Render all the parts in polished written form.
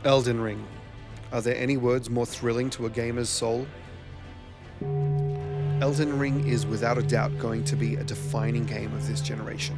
Elden Ring. Are there any words more thrilling to a gamer's soul? Elden Ring is without a doubt going to be a defining game of this generation,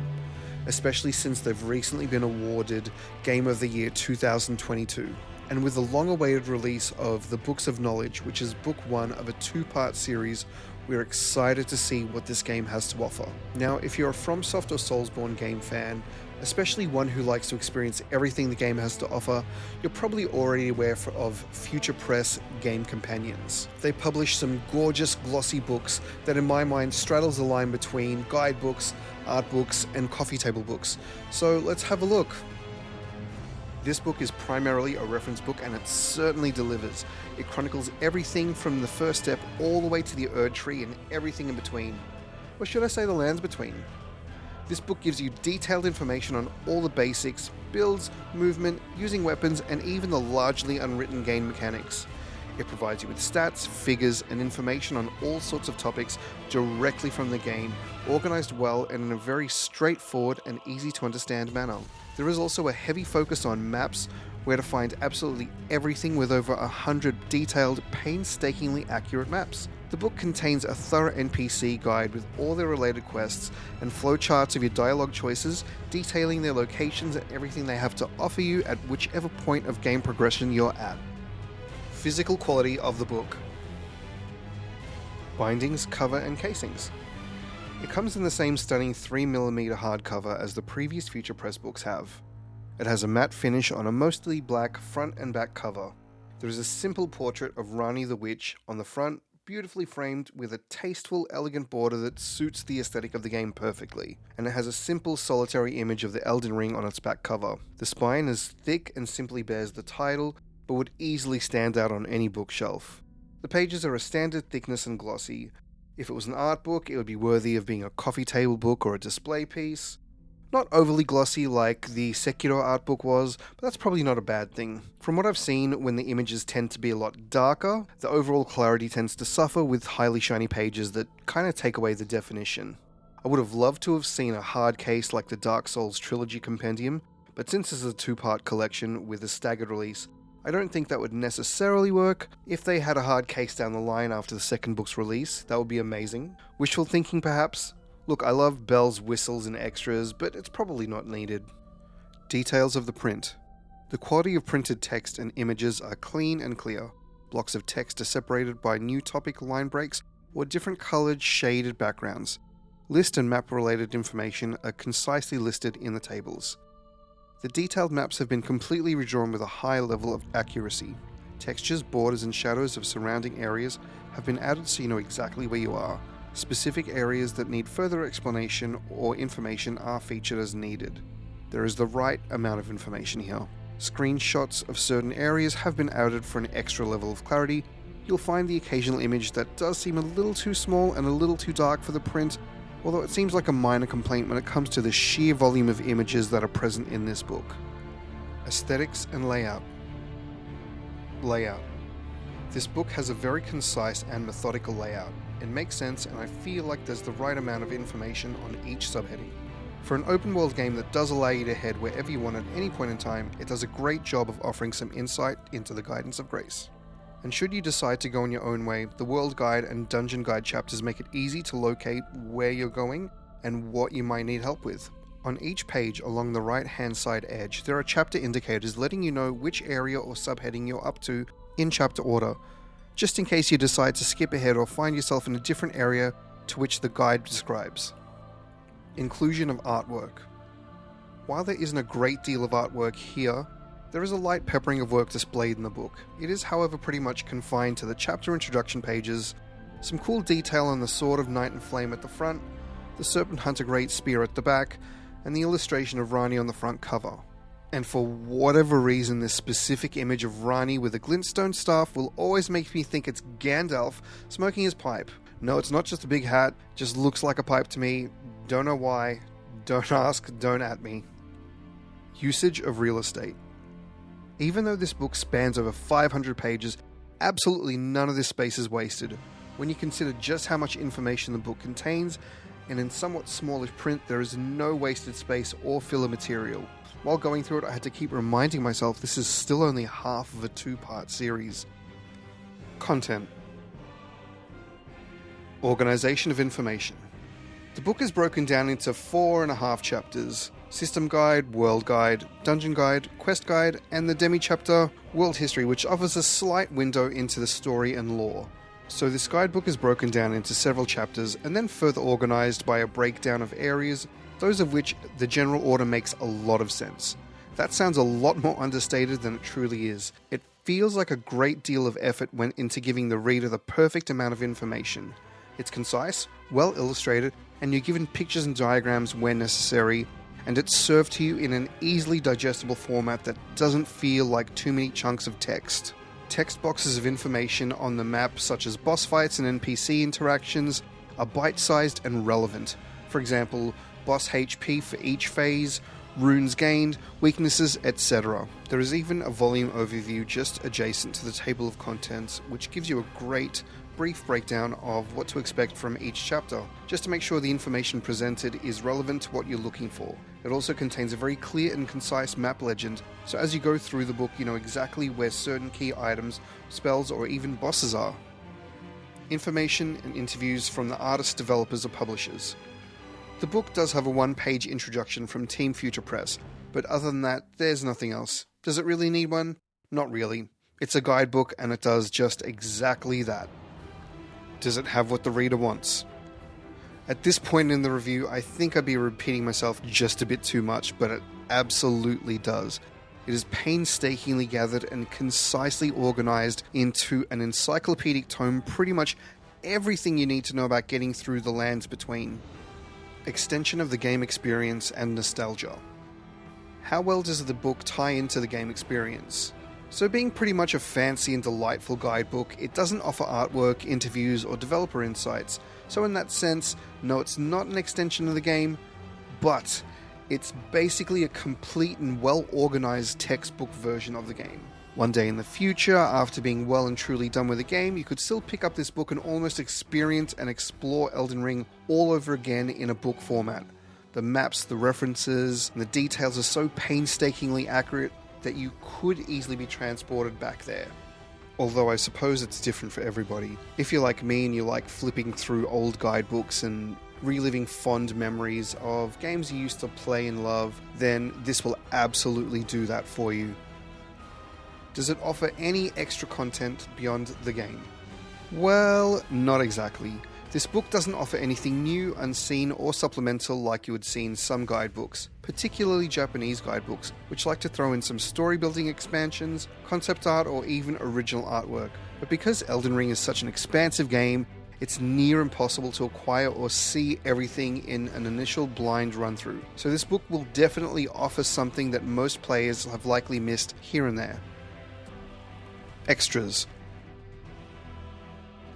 especially since they've recently been awarded Game of the Year 2022. And with the long-awaited release of the Books of Knowledge, which is book one of a two-part series, we're excited to see what this game has to offer. Now, if you're a FromSoft or Soulsborne game fan, especially one who likes to experience everything the game has to offer, you're probably already aware of FuturePress game companions. They publish some gorgeous, glossy books that in my mind straddles the line between guidebooks, art books, and coffee table books. So let's have a look. This book is primarily a reference book, and it certainly delivers. It chronicles everything from the first step all the way to the Erd Tree and everything in between. Or should I say the lands between? This book gives you detailed information on all the basics, builds, movement, using weapons, and even the largely unwritten game mechanics. It provides you with stats, figures, and information on all sorts of topics directly from the game, organized well and in a very straightforward and easy to understand manner. There is also a heavy focus on maps, where to find absolutely everything with over 100 detailed, painstakingly accurate maps. The book contains a thorough NPC guide with all their related quests and flowcharts of your dialogue choices, detailing their locations and everything they have to offer you at whichever point of game progression you're at. Physical quality of the book. Bindings, cover, and casings. It comes in the same stunning 3mm hardcover as the previous FuturePress books have. It has a matte finish on a mostly black front and back cover. There is a simple portrait of Rani the Witch on the front, beautifully framed with a tasteful, elegant border that suits the aesthetic of the game perfectly, and it has a simple solitary image of the Elden Ring on its back cover. The spine is thick and simply bears the title, but would easily stand out on any bookshelf. The pages are a standard thickness and glossy. If it was an art book, it would be worthy of being a coffee table book or a display piece. Not overly glossy like the Sekiro art book was, but that's probably not a bad thing. From what I've seen, when the images tend to be a lot darker, the overall clarity tends to suffer with highly shiny pages that kind of take away the definition. I would have loved to have seen a hard case like the Dark Souls Trilogy Compendium, but since this is a two-part collection with a staggered release, I don't think that would necessarily work. If they had a hard case down the line after the second book's release, that would be amazing. Wishful thinking perhaps? Look, I love bells, whistles, and extras, but it's probably not needed. Details of the print. The quality of printed text and images are clean and clear. Blocks of text are separated by new topic line breaks or different colored shaded backgrounds. List and map related information are concisely listed in the tables. The detailed maps have been completely redrawn with a high level of accuracy. Textures, borders, and shadows of surrounding areas have been added so you know exactly where you are. Specific areas that need further explanation or information are featured as needed. There is the right amount of information here. Screenshots of certain areas have been added for an extra level of clarity. You'll find the occasional image that does seem a little too small and a little too dark for the print, although it seems like a minor complaint when it comes to the sheer volume of images that are present in this book. Aesthetics and layout. Layout. This book has a very concise and methodical layout. It makes sense, and I feel like there's the right amount of information on each subheading. For an open world game that does allow you to head wherever you want at any point in time, it does a great job of offering some insight into the guidance of grace. And should you decide to go on your own way, the World Guide and Dungeon Guide chapters make it easy to locate where you're going and what you might need help with. On each page along the right hand side edge, there are chapter indicators letting you know which area or subheading you're up to in chapter order, just in case you decide to skip ahead or find yourself in a different area to which the guide describes. Inclusion of artwork. While there isn't a great deal of artwork here, there is a light peppering of work displayed in the book. It is, however, pretty much confined to the chapter introduction pages, some cool detail on the Sword of Night and Flame at the front, the Serpent Hunter Great Spear at the back, and the illustration of Rani on the front cover. And for whatever reason, this specific image of Rani with a glintstone staff will always make me think it's Gandalf smoking his pipe. No, it's not just a big hat, just looks like a pipe to me. Don't know why. Don't ask, don't at me. Usage of real estate. Even though this book spans over 500 pages, absolutely none of this space is wasted. When you consider just how much information the book contains, and in somewhat smallish print, there is no wasted space or filler material. While going through it, I had to keep reminding myself this is still only half of a 2-part series. Content. Organization of information. The book is broken down into 4.5 chapters: System Guide, World Guide, Dungeon Guide, Quest Guide, and the demi-chapter World History, which offers a slight window into the story and lore. So this guidebook is broken down into several chapters and then further organized by a breakdown of areas, those of which the general order makes a lot of sense. That sounds a lot more understated than it truly is. It feels like a great deal of effort went into giving the reader the perfect amount of information. It's concise, well illustrated, and you're given pictures and diagrams where necessary, and it's served to you in an easily digestible format that doesn't feel like too many chunks of text. Text boxes of information on the map, such as boss fights and NPC interactions, are bite-sized and relevant. For example, boss HP for each phase, runes gained, weaknesses, etc. There is even a volume overview just adjacent to the table of contents, which gives you a great brief breakdown of what to expect from each chapter, just to make sure the information presented is relevant to what you're looking for. It also contains a very clear and concise map legend, so as you go through the book you know exactly where certain key items, spells, or even bosses are. Information and interviews from the artists, developers, or publishers. The book does have a 1-page introduction from Team FuturePress, but other than that, there's nothing else. Does it really need one? Not really. It's a guidebook and it does just exactly that. Does it have what the reader wants? At this point in the review, I think I'd be repeating myself just a bit too much, but it absolutely does. It is painstakingly gathered and concisely organized into an encyclopedic tome, pretty much everything you need to know about getting through the lands between. Extension of the game experience and nostalgia. How well does the book tie into the game experience? So being pretty much a fancy and delightful guidebook, it doesn't offer artwork, interviews, or developer insights. So in that sense, no, it's not an extension of the game, but it's basically a complete and well-organized textbook version of the game. One day in the future, after being well and truly done with the game, you could still pick up this book and almost experience and explore Elden Ring all over again in a book format. The maps, the references, and the details are so painstakingly accurate that you could easily be transported back there. Although I suppose it's different for everybody. If you're like me and you like flipping through old guidebooks and reliving fond memories of games you used to play and love, then this will absolutely do that for you. Does it offer any extra content beyond the game? Well, not exactly. This book doesn't offer anything new, unseen, or supplemental like you would see in some guidebooks, particularly Japanese guidebooks, which like to throw in some story-building expansions, concept art, or even original artwork. But because Elden Ring is such an expansive game, it's near impossible to acquire or see everything in an initial blind run-through. So this book will definitely offer something that most players have likely missed here and there. Extras.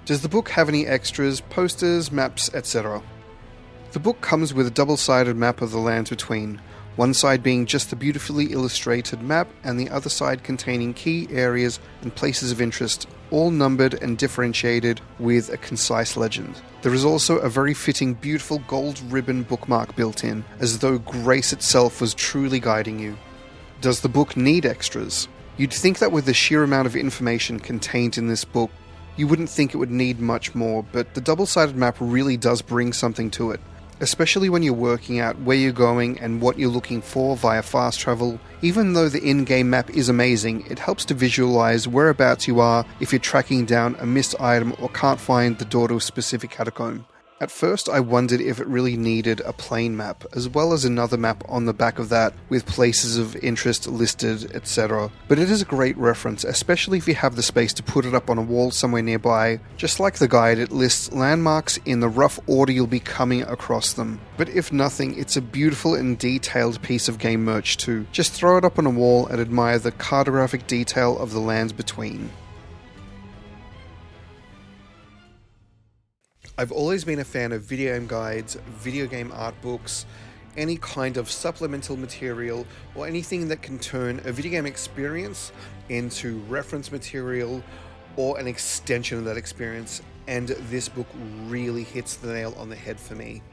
Does the book have any extras, posters, maps, etc.? The book comes with a double-sided map of the lands between, one side being just the beautifully illustrated map and the other side containing key areas and places of interest, all numbered and differentiated with a concise legend. There is also a very fitting beautiful gold ribbon bookmark built in, as though grace itself was truly guiding you. Does the book need extras? You'd think that with the sheer amount of information contained in this book, you wouldn't think it would need much more, but the double-sided map really does bring something to it, especially when you're working out where you're going and what you're looking for via fast travel. Even though the in-game map is amazing, it helps to visualize whereabouts you are if you're tracking down a missed item or can't find the door to a specific catacomb. At first I wondered if it really needed a plain map, as well as another map on the back of that with places of interest listed, etc. But it is a great reference, especially if you have the space to put it up on a wall somewhere nearby. Just like the guide, it lists landmarks in the rough order you'll be coming across them. But if nothing, it's a beautiful and detailed piece of game merch too. Just throw it up on a wall and admire the cartographic detail of the lands between. I've always been a fan of video game guides, video game art books, any kind of supplemental material, or anything that can turn a video game experience into reference material or an extension of that experience, and this book really hits the nail on the head for me.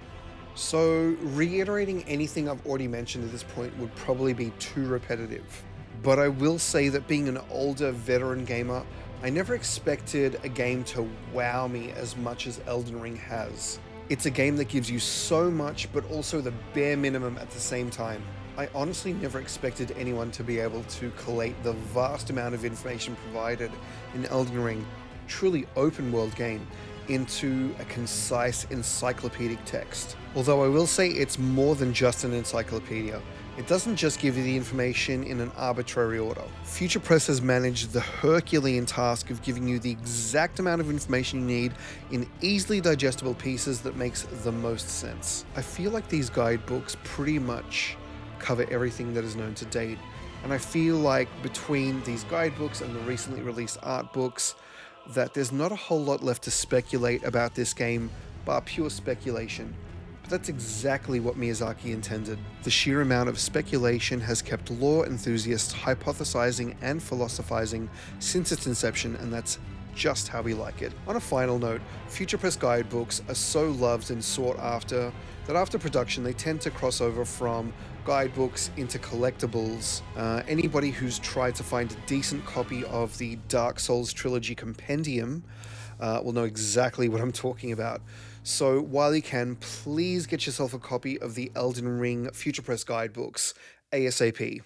So, reiterating anything I've already mentioned at this point would probably be too repetitive. But I will say that being an older veteran gamer, I never expected a game to wow me as much as Elden Ring has. It's a game that gives you so much, but also the bare minimum at the same time. I honestly never expected anyone to be able to collate the vast amount of information provided in Elden Ring, truly open world game, into a concise encyclopedic text. Although I will say it's more than just an encyclopedia. It doesn't just give you the information in an arbitrary order. FuturePress has managed the Herculean task of giving you the exact amount of information you need in easily digestible pieces that makes the most sense. I feel like these guidebooks pretty much cover everything that is known to date, and I feel like between these guidebooks and the recently released art books, that there's not a whole lot left to speculate about this game, bar pure speculation. But that's exactly what Miyazaki intended. The sheer amount of speculation has kept lore enthusiasts hypothesizing and philosophizing since its inception, and that's just how we like it. On a final note, FuturePress guidebooks are so loved and sought after that after production they tend to cross over from guidebooks into collectibles. Anybody who's tried to find a decent copy of the Dark Souls Trilogy Compendium will know exactly what I'm talking about. So while you can, please get yourself a copy of the Elden Ring FuturePress guidebooks ASAP.